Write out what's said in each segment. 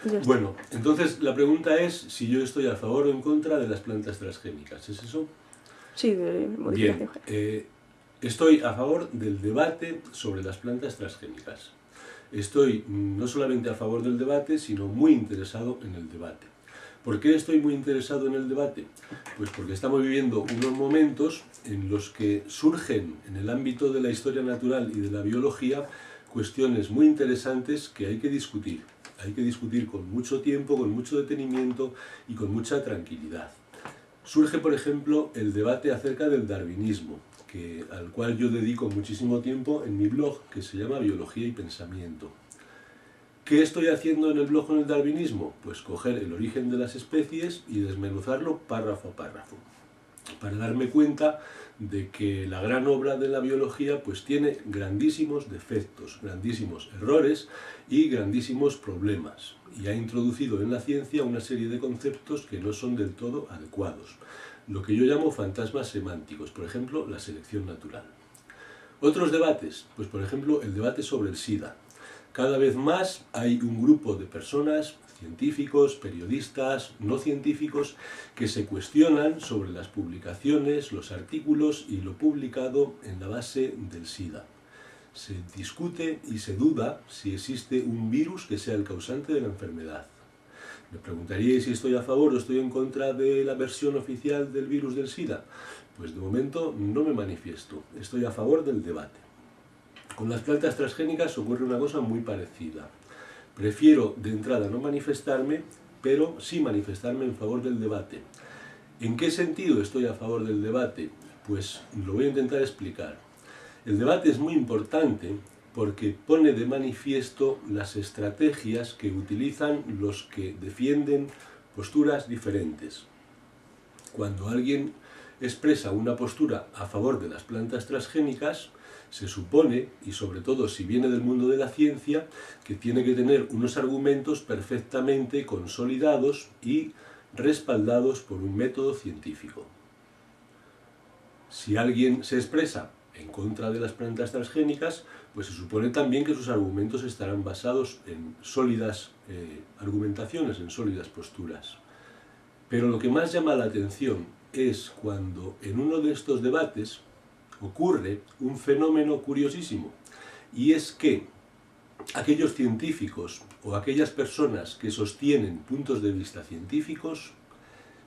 Ya está. Bueno, entonces la pregunta es si yo estoy a favor o en contra de las plantas transgénicas, ¿es eso? Sí, de Bien, modificación genética. estoy a favor del debate sobre las plantas transgénicas. Estoy no solamente a favor del debate, sino muy interesado en el debate. ¿Por qué estoy muy interesado en el debate? Pues porque estamos viviendo unos momentos en los que surgen en el ámbito de la historia natural y de la biología cuestiones muy interesantes que hay que discutir. Hay que discutir con mucho tiempo, con mucho detenimiento y con mucha tranquilidad. Surge, por ejemplo, el debate acerca del darwinismo, al cual yo dedico muchísimo tiempo en mi blog, que se llama Biología y Pensamiento. ¿Qué estoy haciendo en el blog con el darwinismo? Pues coger el origen de las especies y desmenuzarlo párrafo a párrafo, para darme cuenta de que la gran obra de la biología pues tiene grandísimos defectos, grandísimos errores y grandísimos problemas, y ha introducido en la ciencia una serie de conceptos que no son del todo adecuados, lo que yo llamo fantasmas semánticos, por ejemplo, la selección natural. Otros debates, pues por ejemplo el debate sobre el SIDA. Cada vez más hay un grupo de personas, científicos, periodistas, no científicos, que se cuestionan sobre las publicaciones, los artículos y lo publicado en la base del SIDA. Se discute y se duda si existe un virus que sea el causante de la enfermedad. Me preguntaríais si estoy a favor o estoy en contra de la versión oficial del virus del SIDA. Pues de momento no me manifiesto, estoy a favor del debate. Con las plantas transgénicas ocurre una cosa muy parecida. Prefiero de entrada no manifestarme, pero sí manifestarme en favor del debate. ¿En qué sentido estoy a favor del debate? Pues lo voy a intentar explicar. El debate es muy importante porque pone de manifiesto las estrategias que utilizan los que defienden posturas diferentes. Cuando alguien expresa una postura a favor de las plantas transgénicas, se supone, y sobre todo si viene del mundo de la ciencia, que tiene que tener unos argumentos perfectamente consolidados y respaldados por un método científico. Si alguien se expresa en contra de las plantas transgénicas, pues se supone también que sus argumentos estarán basados en sólidas argumentaciones, en sólidas posturas. Pero lo que más llama la atención es cuando en uno de estos debates ocurre un fenómeno curiosísimo, y es que aquellos científicos o aquellas personas que sostienen puntos de vista científicos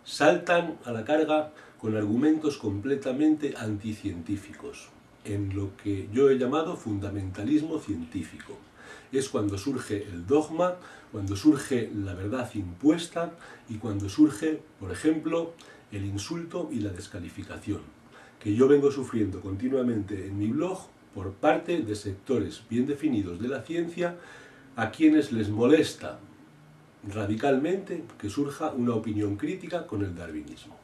saltan a la carga con argumentos completamente anticientíficos, en lo que yo he llamado fundamentalismo científico. Es cuando surge el dogma, cuando surge la verdad impuesta y cuando surge, por ejemplo, el insulto y la descalificación, que yo vengo sufriendo continuamente en mi blog por parte de sectores bien definidos de la ciencia a quienes les molesta radicalmente que surja una opinión crítica con el darwinismo.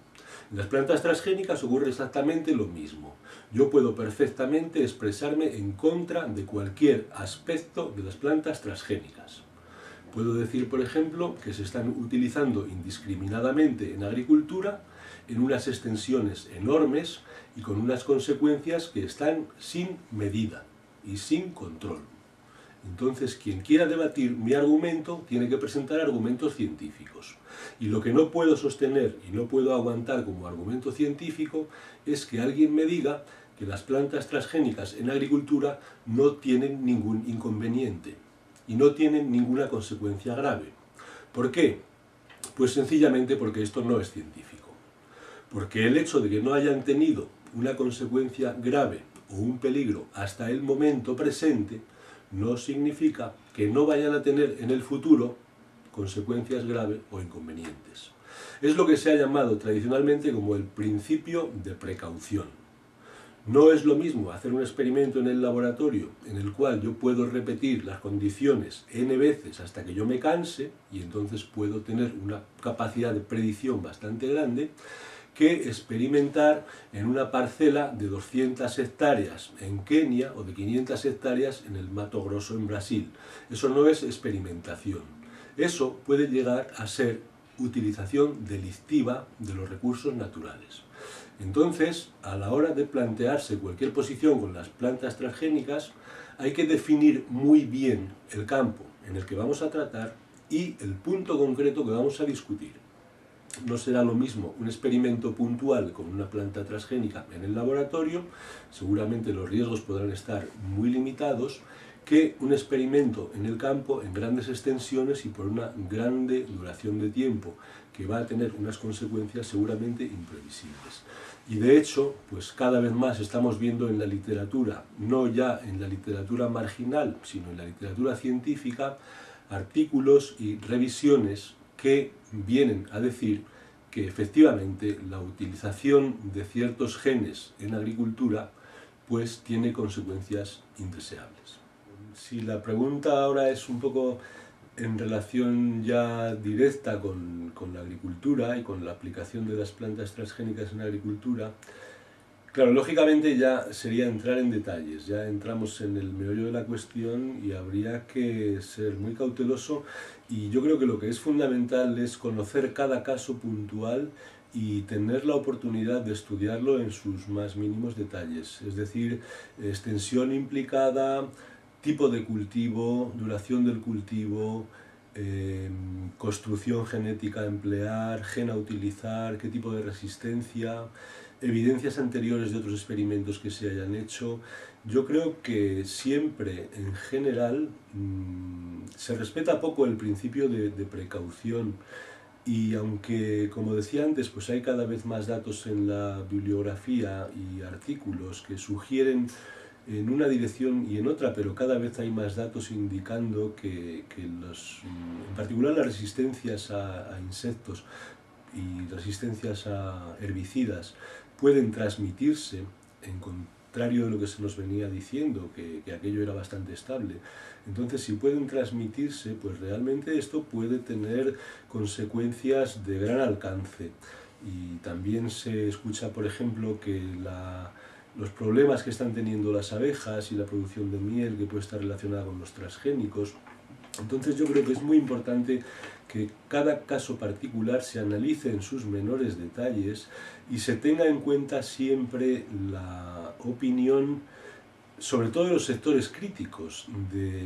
En las plantas transgénicas ocurre exactamente lo mismo. Yo puedo perfectamente expresarme en contra de cualquier aspecto de las plantas transgénicas. Puedo decir, por ejemplo, que se están utilizando indiscriminadamente en agricultura en unas extensiones enormes y con unas consecuencias que están sin medida y sin control. Entonces, quien quiera debatir mi argumento tiene que presentar argumentos científicos. Y lo que no puedo sostener y no puedo aguantar como argumento científico es que alguien me diga que las plantas transgénicas en agricultura no tienen ningún inconveniente y no tienen ninguna consecuencia grave. ¿Por qué? Pues sencillamente porque esto no es científico. Porque el hecho de que no hayan tenido una consecuencia grave o un peligro hasta el momento presente no significa que no vayan a tener en el futuro consecuencias graves o inconvenientes. Es lo que se ha llamado tradicionalmente como el principio de precaución. No es lo mismo hacer un experimento en el laboratorio en el cual yo puedo repetir las condiciones n veces hasta que yo me canse y entonces puedo tener una capacidad de predicción bastante grande, que experimentar en una parcela de 200 hectáreas en Kenia o de 500 hectáreas en el Mato Grosso en Brasil. Eso no es experimentación. Eso puede llegar a ser utilización delictiva de los recursos naturales. Entonces, a la hora de plantearse cualquier posición con las plantas transgénicas, hay que definir muy bien el campo en el que vamos a tratar y el punto concreto que vamos a discutir. No será lo mismo un experimento puntual con una planta transgénica en el laboratorio, seguramente los riesgos podrán estar muy limitados, que un experimento en el campo en grandes extensiones y por una grande duración de tiempo, que va a tener unas consecuencias seguramente imprevisibles. Y de hecho, pues cada vez más estamos viendo en la literatura, no ya en la literatura marginal, sino en la literatura científica, artículos y revisiones que vienen a decir que efectivamente la utilización de ciertos genes en agricultura pues tiene consecuencias indeseables. Si la pregunta ahora es un poco en relación ya directa con la agricultura y con la aplicación de las plantas transgénicas en la agricultura, claro, lógicamente ya sería entrar en detalles, ya entramos en el meollo de la cuestión y habría que ser muy cauteloso, y yo creo que lo que es fundamental es conocer cada caso puntual y tener la oportunidad de estudiarlo en sus más mínimos detalles, es decir, extensión implicada, tipo de cultivo, duración del cultivo, construcción genética a emplear, gen a utilizar, qué tipo de resistencia, evidencias anteriores de otros experimentos que se hayan hecho. Yo creo que siempre, en general, se respeta poco el principio de precaución, y aunque, como decía antes, pues hay cada vez más datos en la bibliografía y artículos que sugieren en una dirección y en otra, pero cada vez hay más datos indicando que en particular las resistencias a insectos y resistencias a herbicidas pueden transmitirse, en contrario de lo que se nos venía diciendo, que aquello era bastante estable. Entonces, si pueden transmitirse, pues realmente esto puede tener consecuencias de gran alcance. Y también se escucha, por ejemplo, que los problemas que están teniendo las abejas y la producción de miel, que puede estar relacionada con los transgénicos. Entonces yo creo que es muy importante que cada caso particular se analice en sus menores detalles y se tenga en cuenta siempre la opinión, sobre todo de los sectores críticos,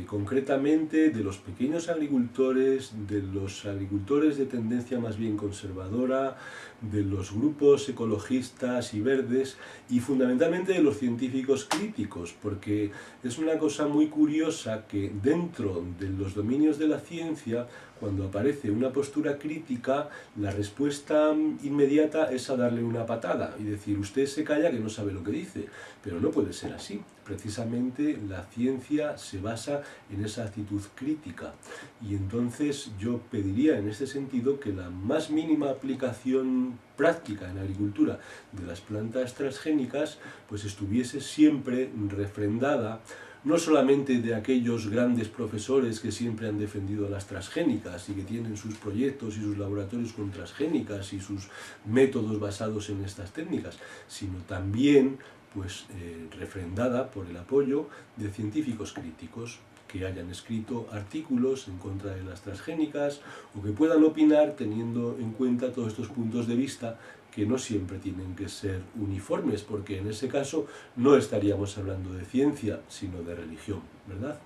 concretamente de los pequeños agricultores, de los agricultores de tendencia más bien conservadora, de los grupos ecologistas y verdes, y fundamentalmente de los científicos críticos, porque es una cosa muy curiosa que dentro de los dominios de la ciencia, cuando aparece una postura crítica, la respuesta inmediata es a darle una patada y decir: usted se calla, que no sabe lo que dice. Pero no puede ser así. Precisamente la ciencia se basa en esa actitud crítica, y entonces yo pediría en este sentido que la más mínima aplicación práctica en la agricultura de las plantas transgénicas pues estuviese siempre refrendada, no solamente de aquellos grandes profesores que siempre han defendido las transgénicas y que tienen sus proyectos y sus laboratorios con transgénicas y sus métodos basados en estas técnicas, sino también pues refrendada por el apoyo de científicos críticos que hayan escrito artículos en contra de las transgénicas o que puedan opinar teniendo en cuenta todos estos puntos de vista, que no siempre tienen que ser uniformes, porque en ese caso no estaríamos hablando de ciencia, sino de religión, ¿verdad?